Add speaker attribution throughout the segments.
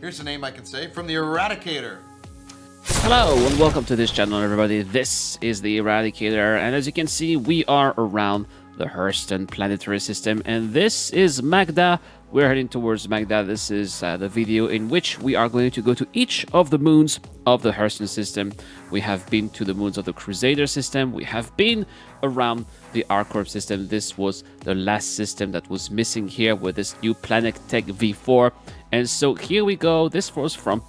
Speaker 1: Here's a name I can say from the Eradicator.
Speaker 2: Hello and welcome to this channel, everybody. This is the Eradicator, and as you can see, we are around the Hurston planetary system, and this is Magda. We're heading towards Magda. This is the video in which we are going to go to each of the moons of the Hurston system. We have been to the moons of the Crusader system. We have been around the Arcorp system. This was the last system that was missing here with this new Planet Tech V4. And so here we go. This was from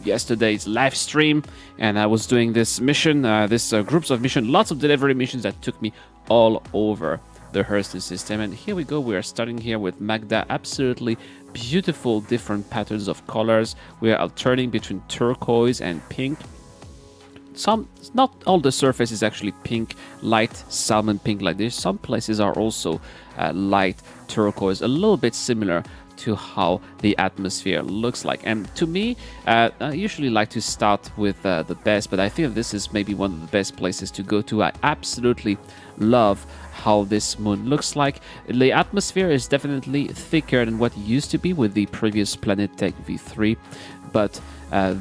Speaker 2: yesterday's live stream, and I was doing this mission, groups of mission, lots of delivery missions that took me all over the Hurston system. And here we go. We are starting here with Magda. Absolutely beautiful different patterns of colors. We are alternating between turquoise and pink. Not all the surface is actually pink, light salmon pink like this. Some places are also light turquoise, a little bit similar to how the atmosphere looks like. And to me, I usually like to start with the best, but I think this is maybe one of the best places to go to. I absolutely love how this moon looks like. The atmosphere is definitely thicker than what it used to be with the previous Planet Tech V3, but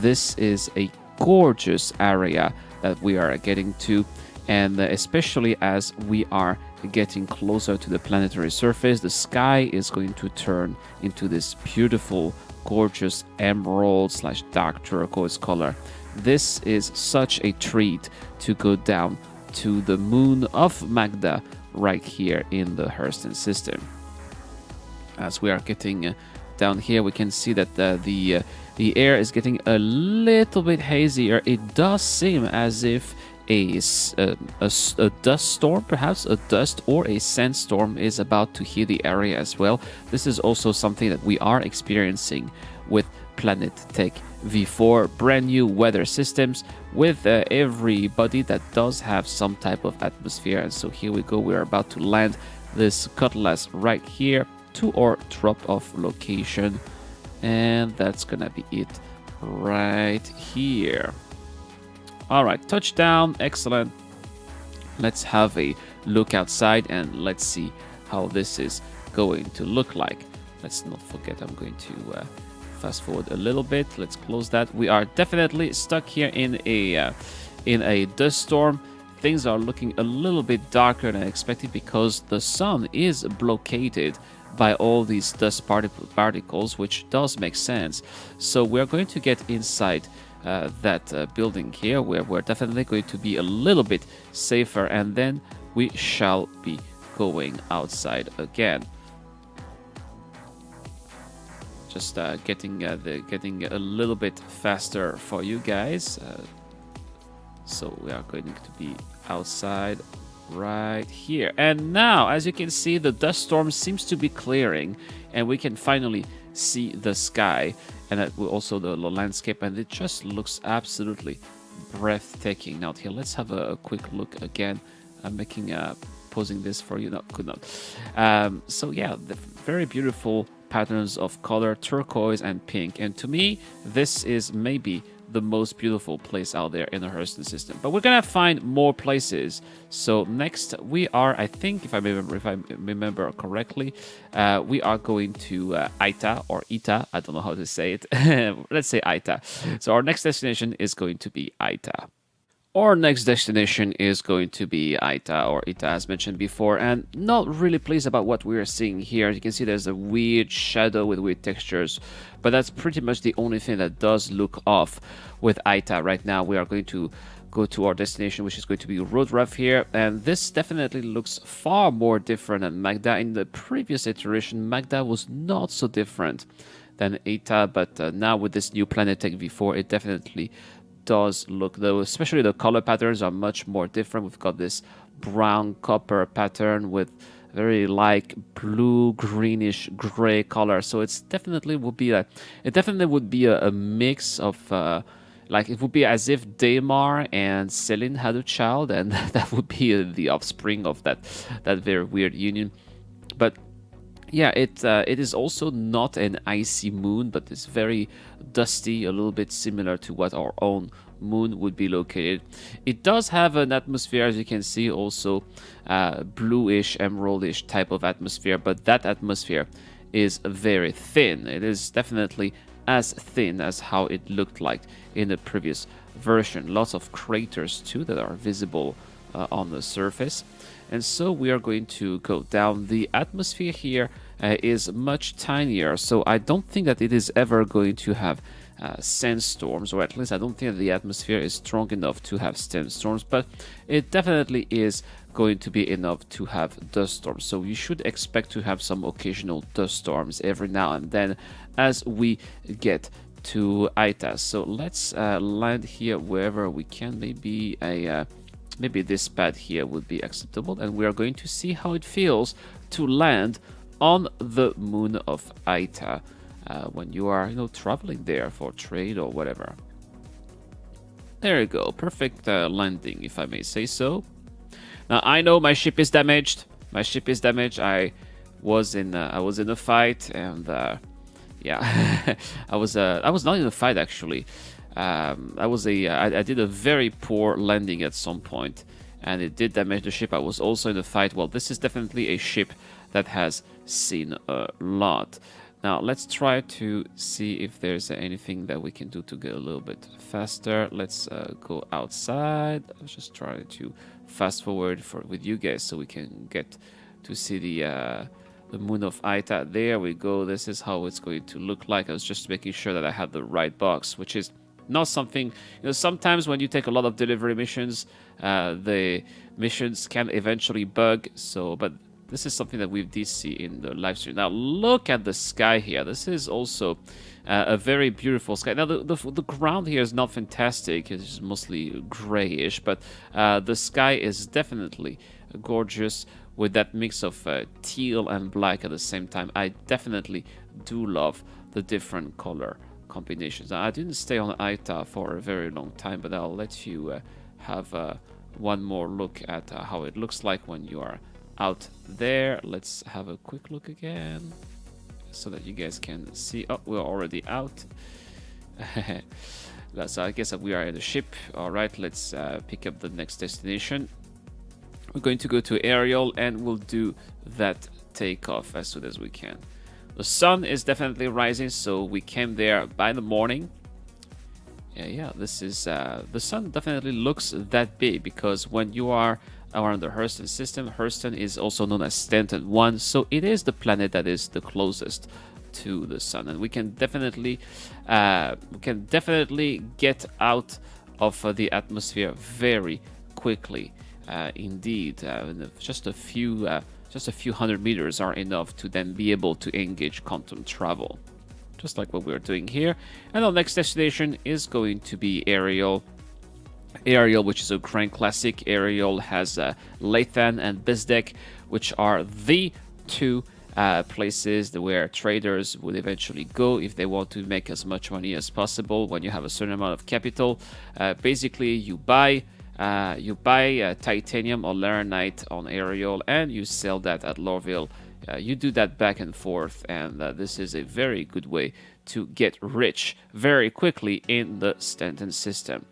Speaker 2: this is a gorgeous area that we are getting to, and especially as we are getting closer to the planetary surface, the sky is going to turn into this beautiful, gorgeous emerald / dark turquoise color. This is such a treat to go down to the moon of Magda right here in the Hurston system. As we are getting down here, we can see that the air is getting a little bit hazier. It does seem as if a dust storm, perhaps a dust or a sandstorm, is about to hit the area as well. This is also something that we are experiencing with Planet Tech V4, brand new weather systems with everybody that does have some type of atmosphere. And so here we go. We're about to land this cutlass right here to our drop-off location, and that's gonna be it right here. All right, touchdown, excellent. Let's have a look outside and let's see how this is going to look like. Let's not forget, I'm going to fast forward a little bit. Let's close that. We are definitely stuck here in a dust storm. Things are looking a little bit darker than expected because the sun is blockaded by all these dust particles, which does make sense. So we're going to get inside that building here, where we're definitely going to be a little bit safer, and then we shall be going outside again. Just getting a little bit faster for you guys. So we are going to be outside right here, and now, as you can see, the dust storm seems to be clearing, and we can finally see the sky and also the landscape, and it just looks absolutely breathtaking out here. Let's have a quick look again. I'm posing this for you. No, could not. So yeah, the very beautiful patterns of color, turquoise and pink, and to me, this is maybe the most beautiful place out there in the Hurston system. But we're gonna find more places. So next we are, I think, if I remember correctly, we are going to Aita or Ita. I don't know how to say it. Let's say Aita. So our next destination is going to be Aita. Our next destination is going to be Aita or Ita, as mentioned before, and not really pleased about what we are seeing here. You can see there's a weird shadow with weird textures, but that's pretty much the only thing that does look off with Aita. Right now we are going to go to our destination, which is going to be Roadruff here, and this definitely looks far more different than Magda. In the previous iteration, Magda was not so different than Ita, but now with this new Planet Tech V4, it definitely does look, though, especially the color patterns are much more different. We've got this brown copper pattern with very like blue greenish gray color, so it's definitely would be a mix of like it would be as if Daymar and Celine had a child, and that would be the offspring of that very weird union. But yeah, it is also not an icy moon, but it's very dusty, a little bit similar to what our own moon would be located. It does have an atmosphere, as you can see, also bluish, emeraldish type of atmosphere, but that atmosphere is very thin. It is definitely as thin as how it looked like in the previous version. Lots of craters too that are visible on the surface. And so we are going to go down. The atmosphere here is much tinier, so I don't think that it is ever going to have sandstorms, or at least I don't think that the atmosphere is strong enough to have sandstorms, but it definitely is going to be enough to have dust storms. So you should expect to have some occasional dust storms every now and then as we get to Ita. So let's land here wherever we can. Maybe this pad here would be acceptable, and we are going to see how it feels to land on the moon of Ita when you are, traveling there for trade or whatever. There you go, perfect landing, if I may say so. Now I know my ship is damaged. I was in a fight, and yeah, I was not in a fight actually. I did a very poor landing at some point, and it did damage the ship. I was also in a fight. Well, this is definitely a ship that has seen a lot. Now, let's try to see if there's anything that we can do to get a little bit faster. Let's go outside. I was just trying to fast forward with you guys so we can get to see the moon of Ita. There we go. This is how it's going to look like. I was just making sure that I had the right box, which is not something, sometimes when you take a lot of delivery missions, the missions can eventually bug. But this is something that we did see in the live stream. Now look at the sky here. This is also a very beautiful sky. Now the ground here is not fantastic. It's mostly grayish, but the sky is definitely gorgeous with that mix of teal and black at the same time. I definitely do love the different color combinations. Now, I didn't stay on Ita for a very long time, but I'll let you have one more look at how it looks like when you are out there. Let's have a quick look again so that you guys can see. Oh, we're already out. So I guess that we are in the ship. All right, let's pick up the next destination. We're going to go to Ariel, and we'll do that takeoff as soon as we can. The sun is definitely rising, so we came there by the morning. Yeah, this is the sun definitely looks that big, because when you are around the Hurston system, Hurston is also known as Stanton 1, so it is the planet that is the closest to the sun, and we can definitely get out of the atmosphere very quickly. Indeed, just a few hundred meters are enough to then be able to engage quantum travel, just like what we're doing here. And our next destination is going to be Ariel. Ariel, which is a Grand Classic. Ariel has Lathan and Bizdek, which are the two places where traders would eventually go if they want to make as much money as possible. When you have a certain amount of capital, basically you buy titanium or laranite on Ariel, and you sell that at Lorville. You do that back and forth, and this is a very good way to get rich very quickly in the Stanton system.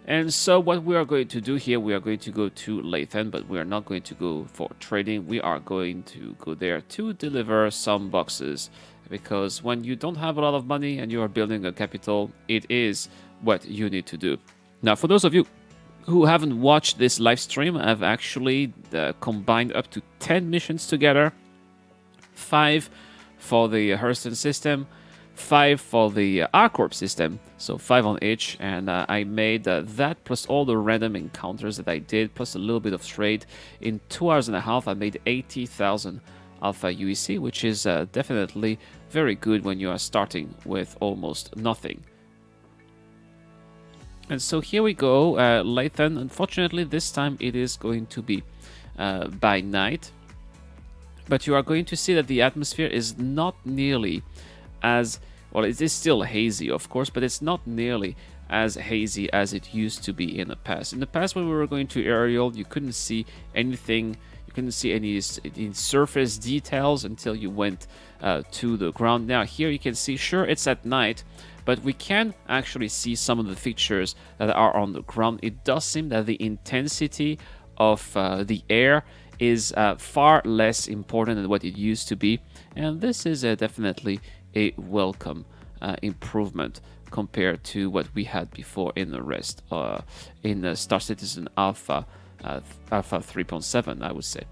Speaker 2: And so what we are going to do here, we are going to go to Lathan, but we are not going to go for trading. We are going to go there to deliver some boxes, because when you don't have a lot of money and you are building a capital, it is what you need to do. Now, for those of you who haven't watched this live stream, I've actually combined up to 10 missions together. 5 for the Hurston system, 5 for the R-Corp system, so 5 on each, and I made that plus all the random encounters that I did, plus a little bit of trade. In 2 hours and a half, I made 80,000 Alpha UEC, which is definitely very good when you are starting with almost nothing. And so here we go, Lathan. Unfortunately, this time it is going to be by night, but you are going to see that the atmosphere is not nearly as, well, it is still hazy, of course, but it's not nearly as hazy as it used to be in the past. In the past, when we were going to Ariel, you couldn't see anything, you couldn't see any surface details until you went to the ground. Now here you can see, sure, it's at night, but we can actually see some of the features that are on the ground. It does seem that the intensity of the air is far less important than what it used to be, and this is definitely a welcome improvement compared to what we had before in the rest in Star Citizen Alpha Alpha 3.7, I would say.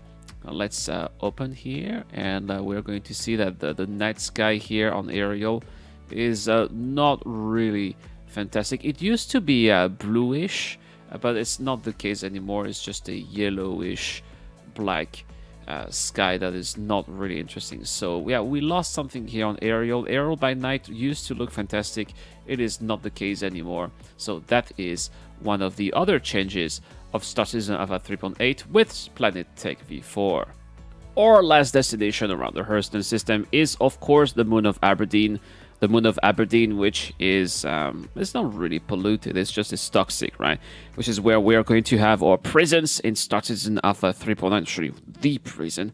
Speaker 2: Let's open here, and we're going to see that the night sky here on Ariel is not really fantastic. It used to be bluish, but it's not the case anymore. It's just a yellowish black sky that is not really interesting. So yeah, we lost something here on Ariel. Ariel by night used to look fantastic. It is not the case anymore. So that is one of the other changes of Star Citizen Alpha 3.8 with Planet Tech V4. Our last destination around the Hurston system is, of course, the moon of Aberdeen. The moon of Aberdeen, which is, it's not really polluted, it's just it's toxic, right? Which is where we are going to have our prisons in Star Citizen Alpha 3.9, actually the prison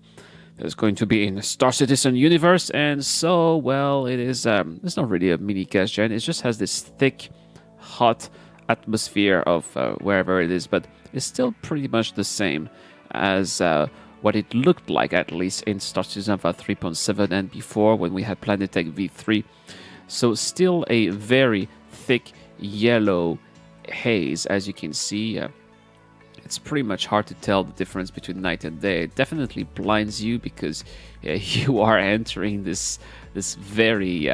Speaker 2: that is going to be in the Star Citizen universe. And so, well, it is, it's not really a mini gas giant, it just has this thick, hot atmosphere of wherever it is, but it's still pretty much the same as what it looked like, at least in Star Citizen Alpha 3.7 and before when we had Planet Tech V3. So still a very thick yellow haze, as you can see. It's pretty much hard to tell the difference between night and day. It definitely blinds you because you are entering this very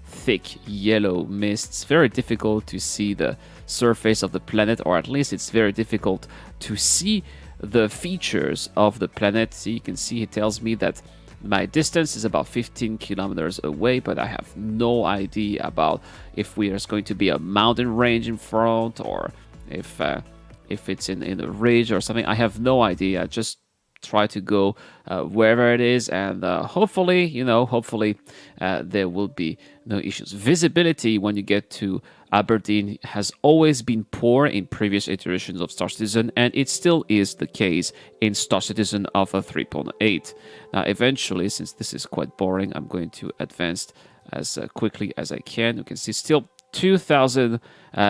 Speaker 2: thick yellow mist. It's very difficult to see the surface of the planet, or at least it's very difficult to see the features of the planet. So you can see it tells me that my distance is about 15 kilometers away, but I have no idea about if there's going to be a mountain range in front, or if it's in a ridge or something. I have no idea. I just try to go wherever it is, and hopefully there will be no issues. Visibility when you get to Aberdeen has always been poor in previous iterations of Star Citizen, and it still is the case in Star Citizen Alpha 3.8. Now eventually, since this is quite boring, I'm going to advance as quickly as I can. You can see still 2,000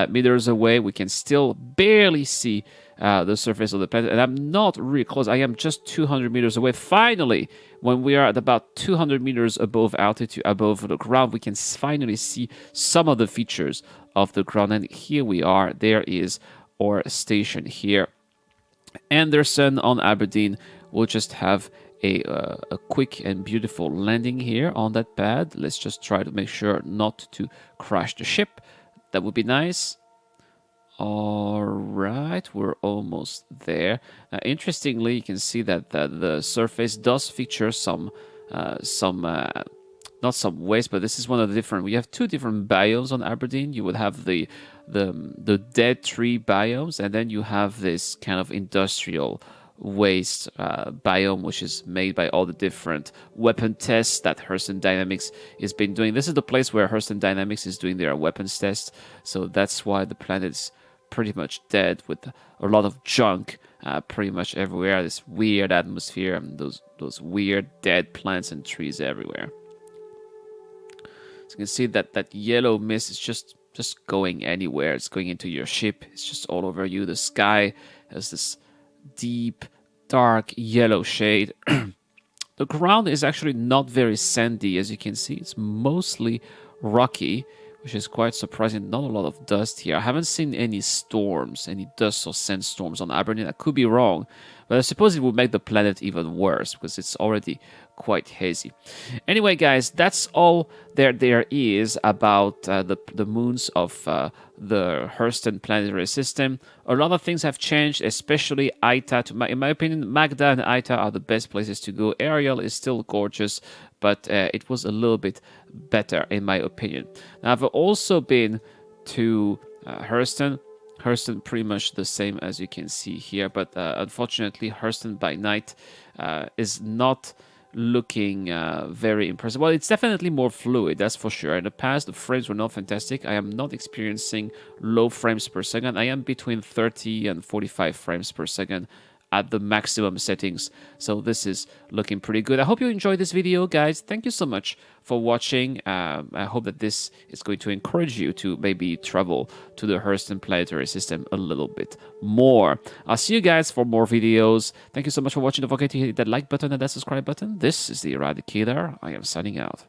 Speaker 2: meters away, we can still barely see the surface of the planet, and I'm not really close. I am just 200 meters away. Finally, when we are at about 200 meters above altitude, above the ground, we can finally see some of the features of the ground. And here we are. There is our station here. Anderson on Aberdeen will just have a quick and beautiful landing here on that pad. Let's just try to make sure not to crash the ship. That would be nice. All right, we're almost there. Interestingly, you can see that the surface does feature some not some waste, but this is one of the different. We have two different biomes on Aberdeen. You would have the dead tree biomes, and then you have this kind of industrial waste biome, which is made by all the different weapon tests that Hurston Dynamics has been doing. This is the place where Hurston Dynamics is doing their weapons tests, so that's why the planet is pretty much dead, with a lot of junk pretty much everywhere. This weird atmosphere and those weird dead plants and trees everywhere. So you can see that yellow mist is just going anywhere. It's going into your ship. It's just all over you. The sky has this deep, dark yellow shade. The ground is actually not very sandy, as you can see. It's mostly rocky, which is quite surprising. Not a lot of dust here. I haven't seen any storms, any dust or sandstorms on Aberdeen. I could be wrong, but I suppose it would make the planet even worse because it's already quite hazy. Anyway, guys, that's all there is about the moons of the Hurston planetary system. A lot of things have changed, especially Aita. In my opinion, Magda and Aita are the best places to go. Ariel is still gorgeous, but it was a little bit better in my opinion. Now, I've also been to Hurston. Hurston pretty much the same as you can see here, but unfortunately Hurston by night is not looking very impressive. Well, it's definitely more fluid, that's for sure. In the past, the frames were not fantastic. I am not experiencing low frames per second. I am between 30 and 45 frames per second at the maximum settings, so this is looking pretty good. I hope you enjoyed this video, guys. Thank you so much for watching. I hope that this is going to encourage you to maybe travel to the Hurston planetary system a little bit more. I'll see you guys for more videos. Thank you so much for watching. Don't forget to hit that like button and that subscribe button. This is the Eradicator. I am signing out.